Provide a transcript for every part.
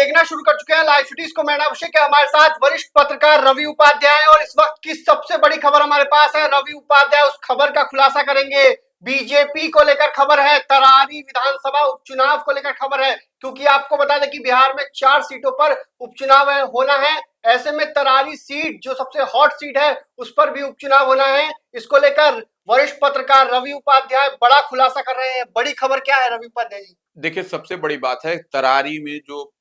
देखना शुरू कर चुके हैं लाइव सिटीज को। मैं अभिषेक है, हमारे साथ वरिष्ठ पत्रकार रवि उपाध्याय, और इस वक्त की सबसे बड़ी खबर हमारे पास है। रवि उपाध्याय उस खबर का खुलासा करेंगे। बीजेपी को लेकर खबर है, तरारी विधानसभा उपचुनाव को लेकर खबर है, क्योंकि आपको बता दें कि बिहार में 4 सीटों पर उपचुनाव होना है। ऐसे में तरारी सीट जो सबसे हॉट सीट है उस पर भी उपचुनाव होना है। इसको लेकर वरिष्ठ पत्रकार रवि उपाध्याय बड़ा खुलासा कर रहे हैं। बड़ी खबर क्या है रवि उपाध्याय जी? देखिए, सबसे बड़ी बात है तरारी में जो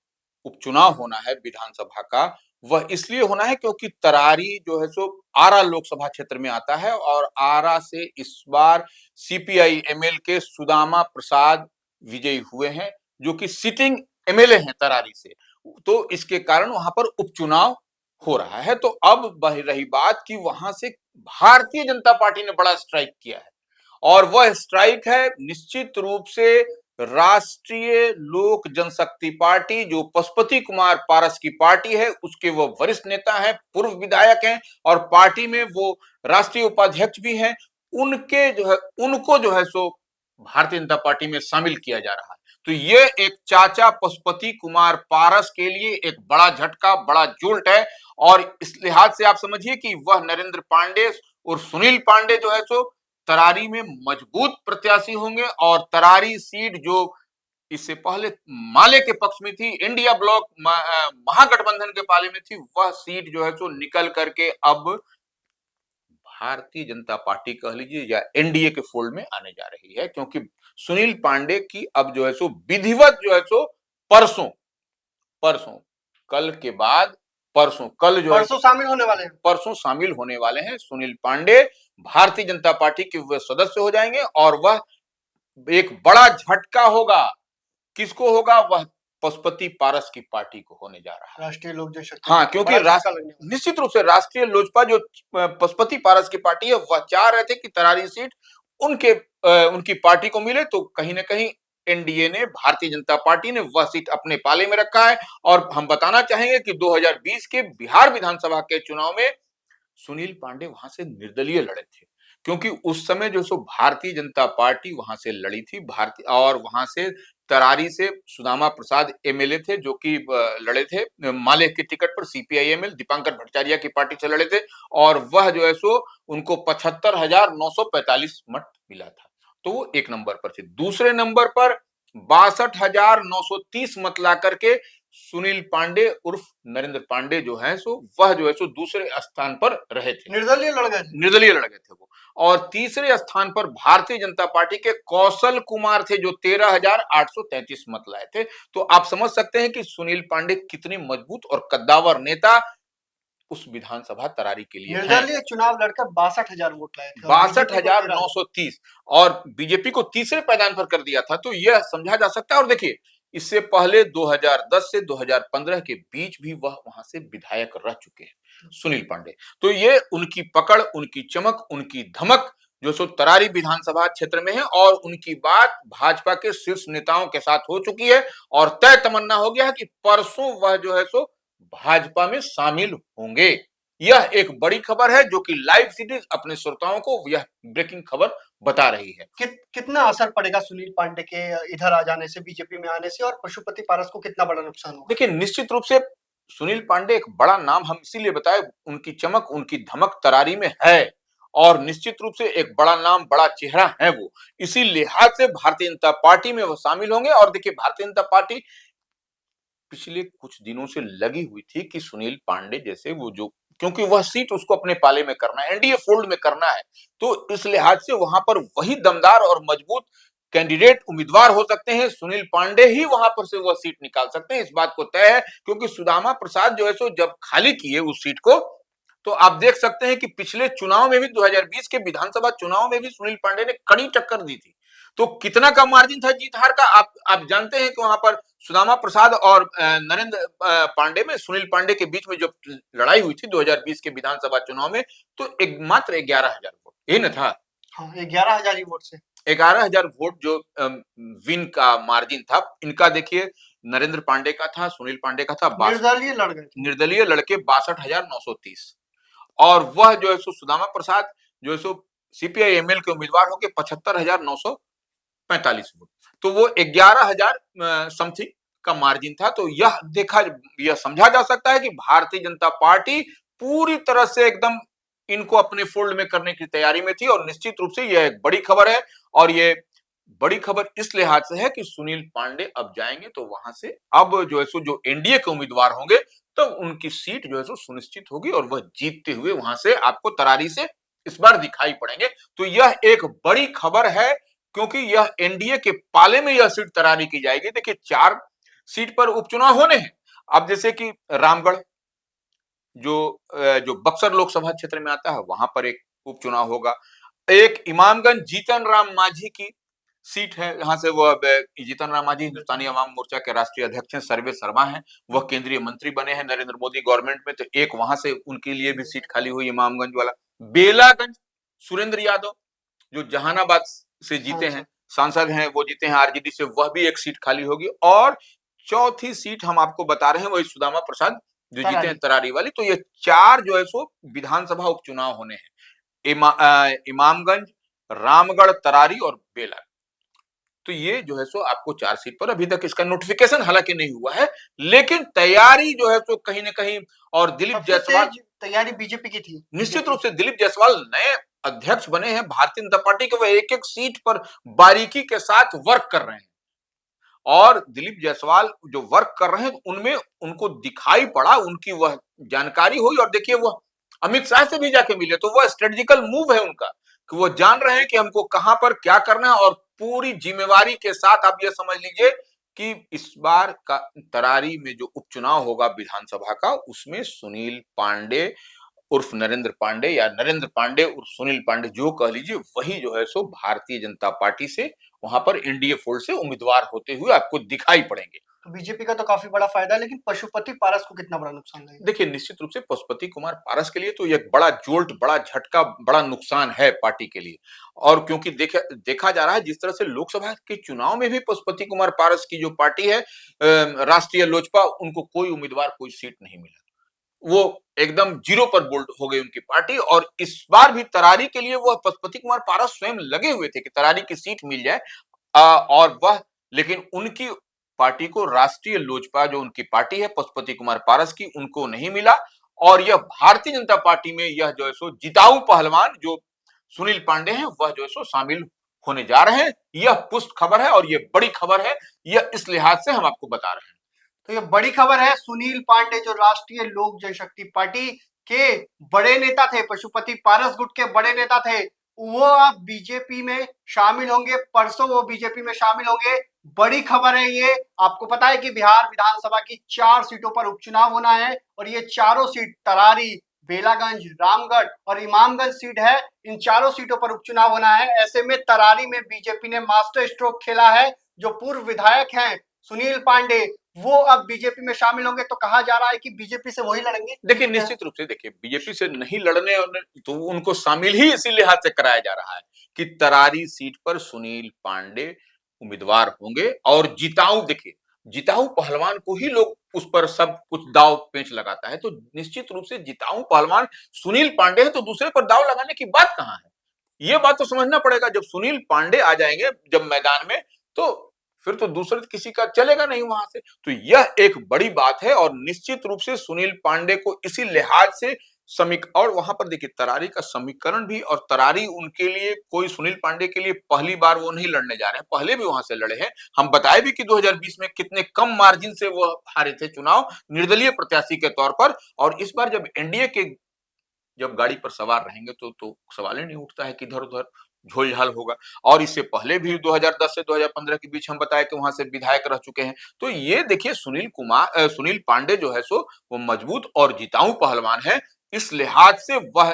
उपचुनाव होना है विधानसभा का, वह इसलिए होना है क्योंकि तरारी जो है सो आरा लोकसभा क्षेत्र में आता है और आरा से इस बार सीपीआई एमएल के सुदामा प्रसाद विजयी हुए हैं, जो कि सिटिंग एमएलए हैं तरारी से। तो इसके कारण वहां पर उपचुनाव हो रहा है। तो अब रही बात कि वहां से भारतीय जनता पार्टी ने बड़ा स्ट्राइक किया है, और वह स्ट्राइक है निश्चित रूप से राष्ट्रीय लोक जनशक्ति पार्टी, जो पशुपति कुमार पारस की पार्टी है, उसके वो वरिष्ठ नेता हैं, पूर्व विधायक हैं और पार्टी में वो राष्ट्रीय उपाध्यक्ष भी हैं। उनके जो है उनको जो है सो भारतीय जनता पार्टी में शामिल किया जा रहा है। तो ये एक चाचा पशुपति कुमार पारस के लिए एक बड़ा झटका, बड़ा जोल्ट है। और इस लिहाज से आप समझिए कि वह नरेंद्र पांडे और सुनील पांडे जो है सो तरारी में मजबूत प्रत्याशी होंगे। और तरारी सीट जो इससे पहले माले के पक्ष में थी, इंडिया ब्लॉक महागठबंधन के पाले में थी, वह सीट जो है सो निकल करके अब भारतीय जनता पार्टी कह लीजिए या एनडीए के फोल्ड में आने जा रही है। क्योंकि सुनील पांडे की अब जो है सो विधिवत जो है सो परसों परसों कल के बाद कल जो परसों शामिल होने वाले हैं। परसों शामिल होने वाले हैं सुनील पांडे। भारतीय जनता पार्टी के वह सदस्य हो जाएंगे और वह एक बड़ा झटका होगा। किसको होगा? वह पशुपति पारस की पार्टी को होने जा रहा है, राष्ट्रीय लोक जनशक्ति। हाँ, क्योंकि निश्चित रूप से राष्ट्रीय लोजपा जो पशुपति पारस की पार्टी है, वह चाह रहे थे कि तरारी सीट उनकी पार्टी को मिले। तो कहीं ना कहीं एनडीए ने, भारतीय जनता पार्टी ने वह सीट अपने पाले में रखा है। और हम बताना चाहेंगे कि 2020 के बिहार विधानसभा के चुनाव में सुनील पांडे वहां से निर्दलीय लड़े थे, क्योंकि उस समय जो सो भारतीय जनता पार्टी वहां से लड़ी थी। भारतीय और वहां से तरारी से सुदामा प्रसाद एमएलए थे, जो कि लड़े थे माले के टिकट पर। सीपीआई एमएल दीपांकर भट्टाचार्य की पार्टी से लड़े थे और वह जो है सो उनको 75,945 मत मिला था। तो वो एक नंबर पर थे। दूसरे नंबर पर 62,930 मत ला करके सुनील पांडे उर्फ नरेंद्र पांडे जो है सो वह जो है सो दूसरे स्थान पर रहे थे, निर्दलीय लड़ गए थे वो। और तीसरे स्थान पर भारतीय जनता पार्टी के कौशल कुमार थे, जो 13,833 मत लाए थे। तो आप समझ सकते हैं कि सुनील पांडे कितने मजबूत और कद्दावर नेता उस विधानसभा तरारी के लिए निर्दलीय चुनाव लड़कर 62,000 वोट लाए थे, 62,930, और बीजेपी को तीसरे पायदान पर कर दिया था। तो यह समझा जा सकता है। और देखिए, इससे पहले 2010 से 2015 के बीच भी वह वहां से विधायक रह चुके हैं सुनील पांडे। तो ये उनकी पकड़, उनकी चमक, उनकी धमक जो सो तरारी विधानसभा क्षेत्र में है, और उनकी बात भाजपा के शीर्ष नेताओं के साथ हो चुकी है और तय तमन्ना हो गया है कि परसों वह जो है सो भाजपा में शामिल होंगे। यह एक बड़ी खबर है, जो कि लाइव सिटीज अपने श्रोताओं को यह ब्रेकिंग खबर बता रही है। कितना असर पड़ेगा सुनील पांडे के इधर आ जाने से, बीजेपी में आने से, और पशुपति पारस को कितना बड़ा नुकसान होगा? देखिए, निश्चित रूप से सुनील पांडे एक बड़ा नाम हम इसीलिए बताए, उनकी चमक, उनकी धमक तरारी में है, और निश्चित रूप से एक बड़ा नाम, बड़ा चेहरा है वो। इसी लिहाज से भारतीय जनता पार्टी में वो शामिल होंगे। और देखिए, भारतीय जनता पार्टी पिछले कुछ दिनों से लगी हुई थी कि सुनील पांडे जैसे वो जो, क्योंकि वह सीट उसको अपने पाले में करना है, एनडीए फोल्ड में करना है। तो इस लिहाज से वहां पर वही दमदार और मजबूत कैंडिडेट उम्मीदवार हो सकते हैं। सुनील पांडे ही वहां पर से वह सीट निकाल सकते हैं, इस बात को तय है। क्योंकि सुदामा प्रसाद जो है सो जब खाली किए उस सीट को, तो आप देख सकते हैं कि पिछले चुनाव में भी, 2020 के विधानसभा चुनाव में भी सुनील पांडे ने कड़ी टक्कर दी थी। तो कितना का मार्जिन था जीत हार का, आप जानते हैं कि वहां पर सुदामा प्रसाद और नरेंद्र पांडे में, सुनील पांडे के बीच में जो लड़ाई हुई थी 2020 के विधानसभा चुनाव में, तो एक मात्र 11,000 वोट यही न था। हाँ, 11,000 वोट से 11,000 वोट जो विन का मार्जिन था। इनका देखिए, नरेंद्र पांडे का था, सुनील पांडे का था, निर्दलीय लड़के 62,930, और वह जो है सो सुदामा प्रसाद जो है सो सीपीआई एमएल के उम्मीदवार होकर 75,945 वोट। तो वो 11,000 समथिंग का मार्जिन था। तो यह समझा जा सकता है कि भारतीय जनता पार्टी पूरी तरह से एकदम इनको अपने फोल्ड में करने की तैयारी में थी, और निश्चित रूप से यह एक बड़ी खबर है। और ये बड़ी खबर इस लिहाज से है कि सुनील पांडे अब जाएंगे तो वहां से अब जो है सो जो एनडीए के उम्मीदवार होंगे तो उनकी सीट जो है सो सुनिश्चित होगी, और वह जीतते हुए वहां से आपको तरारी से इस बार दिखाई पड़ेंगे। तो यह एक बड़ी खबर है, क्योंकि यह एनडीए के पाले में यह सीट तरारी की जाएगी। देखिए 4 सीट पर उपचुनाव होने हैं। अब जैसे कि रामगढ़ जो बक्सर लोकसभा क्षेत्र में आता है, वहां पर एक उपचुनाव होगा। एक इमामगंज जीतन राम मांझी की सीट है, यहाँ से वो जीतन राम मांझी हिंदुस्तानी अवाम मोर्चा के राष्ट्रीय अध्यक्ष हैं, सर्वे सर्मा हैं, वह केंद्रीय मंत्री बने हैं नरेंद्र मोदी गवर्नमेंट में, तो एक वहां से उनके लिए भी सीट खाली हुई इमामगंज वाला। बेलागंज सुरेंद्र यादव जो जहानाबाद से जीते हैं, सांसद हैं, वो जीते हैं आरजेडी से, वह भी एक सीट खाली होगी। और चौथी सीट हम आपको बता रहे हैं वही सुदामा प्रसाद जो जीते हैं तरारी वाली। तो ये 4 जो है सो विधानसभा उपचुनाव होने हैं, इमामगंज, रामगढ़, तरारी और बेला। तो ये जो है सो आपको 4 सीट पर, अभी तक इसका नोटिफिकेशन हालांकि नहीं हुआ है, लेकिन तैयारी जो है सो कहीं ना कहीं। और दिलीप जायसवाल, तैयारी बीजेपी की थी। निश्चित रूप से दिलीप जायसवाल नए अध्यक्ष बने हैं भारतीय जनता पार्टी के, वह एक एक सीट पर बारीकी के साथ वर्क कर रहे हैं। और दिलीप जायसवाल जो वर्क कर रहे हैं उनमें उनको दिखाई पड़ा, उनकी वह जानकारी हुई। और देखिए वह अमित शाह से भी जाके मिले, तो वह स्ट्रेटेजिकल मूव है उनका कि वो जान रहे हैं कि हमको कहां पर क्या करना है। और पूरी जिम्मेवारी के साथ आप ये समझ लीजिए कि इस बार का तरारी में जो उपचुनाव होगा विधानसभा का, उसमें सुनील पांडे उर्फ नरेंद्र पांडे या नरेंद्र पांडे उर्फ सुनील पांडे जो कह लीजिए, वही जो है सो भारतीय जनता पार्टी से वहां पर एनडीए फोल्ड से उम्मीदवार होते हुए आपको दिखाई पड़ेंगे। तो बीजेपी का तो काफी बड़ा फायदा है, लेकिन पशुपति पारस को कितना बड़ा नुकसान लगेगा? देखिए निश्चित रूप से पशुपति कुमार पारस के लिए तो एक बड़ा जोल्ट, बड़ा झटका, बड़ा नुकसान है पार्टी के लिए। और क्योंकि देखा जा रहा है जिस तरह से लोकसभा के चुनाव में भी पशुपति कुमार पारस की जो पार्टी है राष्ट्रीय लोजपा, उनको कोई उम्मीदवार, कोई सीट नहीं मिला, वो एकदम जीरो पर बोल्ड हो गई उनकी पार्टी। और इस बार भी तरारी के लिए वह पशुपति कुमार पारस स्वयं लगे हुए थे कि तरारी की सीट मिल जाए, और वह, लेकिन उनकी पार्टी को राष्ट्रीय लोजपा जो उनकी पार्टी है पशुपति कुमार पारस की, उनको नहीं मिला। और यह भारतीय जनता पार्टी में यह जो है सो जिताऊ पहलवान जो सुनील पांडे हैं, वह जो है सो शामिल होने जा रहे हैं। यह पुष्ट खबर है और यह बड़ी खबर है, यह इस लिहाज से हम आपको बता रहे हैं। तो ये बड़ी खबर है। सुनील पांडे जो राष्ट्रीय लोक जनशक्ति पार्टी के बड़े नेता थे, पशुपति पारस गुट के बड़े नेता थे, वो अब बीजेपी में शामिल होंगे। परसों वो बीजेपी में शामिल होंगे। बड़ी खबर है ये। आपको पता है कि बिहार विधानसभा की 4 सीटों पर उपचुनाव होना है, और ये चारों सीट तरारी, बेलागंज, रामगढ़ और इमामगंज सीट है। इन चारों सीटों पर उपचुनाव होना है। ऐसे में तरारी में बीजेपी ने मास्टर स्ट्रोक खेला है। जो पूर्व विधायक हैं सुनील पांडे, वो अब बीजेपी में शामिल होंगे। तो कहा जा रहा है कि बीजेपी से वही लड़ेंगे। देखिए निश्चित रूप से, देखिए बीजेपी से नहीं लड़ने तो उनको शामिल ही इसी लिहाज से कराया जा रहा है कि तरारी सीट पर सुनील पांडे उम्मीदवार होंगे। और जिताऊ, देखिए जिताऊ पहलवान को ही लोग उस पर सब कुछ दाव पेंच लगाता है, तो निश्चित रूप से जिताऊ पहलवान सुनील पांडे है, तो दूसरे पर दाव लगाने की बात कहां है? ये बात तो समझना पड़ेगा। जब सुनील पांडे आ जाएंगे जब मैदान में, तो फिर तो दूसरे किसी का चलेगा नहीं वहां से। तो यह एक बड़ी बात है, और निश्चित रूप से सुनील पांडे को इसी लिहाज से और वहां पर देखिए तरारी का समीकरण भी, और तरारी उनके लिए कोई सुनील पांडे के लिए पहली बार वो नहीं लड़ने जा रहे हैं, पहले भी वहां से लड़े हैं। हम बताए भी कि 2020 में कितने कम मार्जिन से वो हारे थे चुनाव, निर्दलीय प्रत्याशी के तौर पर। और इस बार जब एनडीए के जब गाड़ी पर सवार रहेंगे तो सवाल ही नहीं उठता है कि इधर उधर झोल-झाल होगा। और इससे पहले भी 2010 से 2015 के बीच हम बताए कि वहां से विधायक रह चुके हैं। तो ये देखिए सुनील पांडे जो है सो वो मजबूत और जिताऊ पहलवान है। इस लिहाज से वह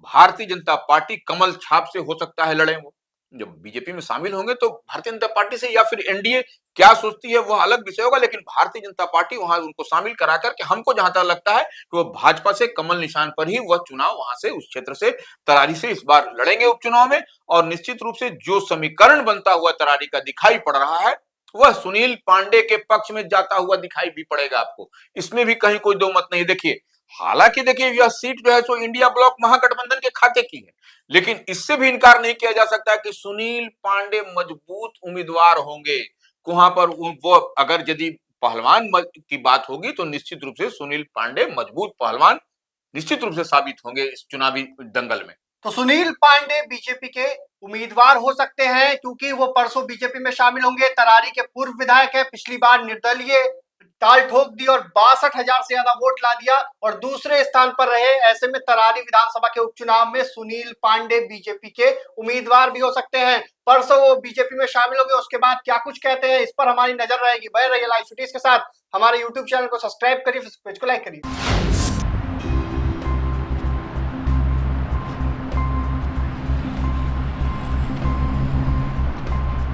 भारतीय जनता पार्टी कमल छाप से हो सकता है लड़े। वो जब बीजेपी में शामिल होंगे तो भारतीय जनता पार्टी से या फिर एनडीए क्या सोचती है वह अलग विषय होगा, लेकिन भारतीय जनता पार्टी वहां उनको शामिल करा करके, हमको जहां तक लगता है कि वो भाजपा से कमल निशान पर ही वह चुनाव वहां से उस क्षेत्र से तरारी से इस बार लड़ेंगे उपचुनाव में। और निश्चित रूप से जो समीकरण बनता हुआ तरारी का दिखाई पड़ रहा है, वह सुनील पांडे के पक्ष में जाता हुआ दिखाई भी पड़ेगा आपको। इसमें भी कहीं कोई दो मत नहीं। देखिए हालांकि देखिए यह सीट जो है सो इंडिया ब्लॉक महागठबंधन के खाते की है, लेकिन इससे भी इनकार नहीं किया जा सकता कि सुनील पांडे मजबूत उम्मीदवार होंगे। वहां पर वो अगर यदि की बात होगी तो निश्चित रूप से सुनील पांडे मजबूत पहलवान निश्चित रूप से साबित होंगे इस चुनावी दंगल में। तो सुनील पांडे बीजेपी के उम्मीदवार हो सकते हैं क्योंकि वो परसों बीजेपी में शामिल होंगे। तरारी के पूर्व विधायक है, पिछली बार निर्दलीय ताल ठोक दी और 62,000 से ज्यादा वोट ला दिया और दूसरे स्थान पर रहे। ऐसे में तरारी विधानसभा के उपचुनाव में सुनील पांडे बीजेपी के उम्मीदवार भी हो सकते हैं। परसों वो बीजेपी में शामिल होंगे, उसके बाद क्या कुछ कहते हैं इस पर हमारी नजर रहेगी। बने रहिए लाइव सिटीज के साथ, हमारे यूट्यूब चैनल को सब्सक्राइब करिए, पेज को लाइक करिए।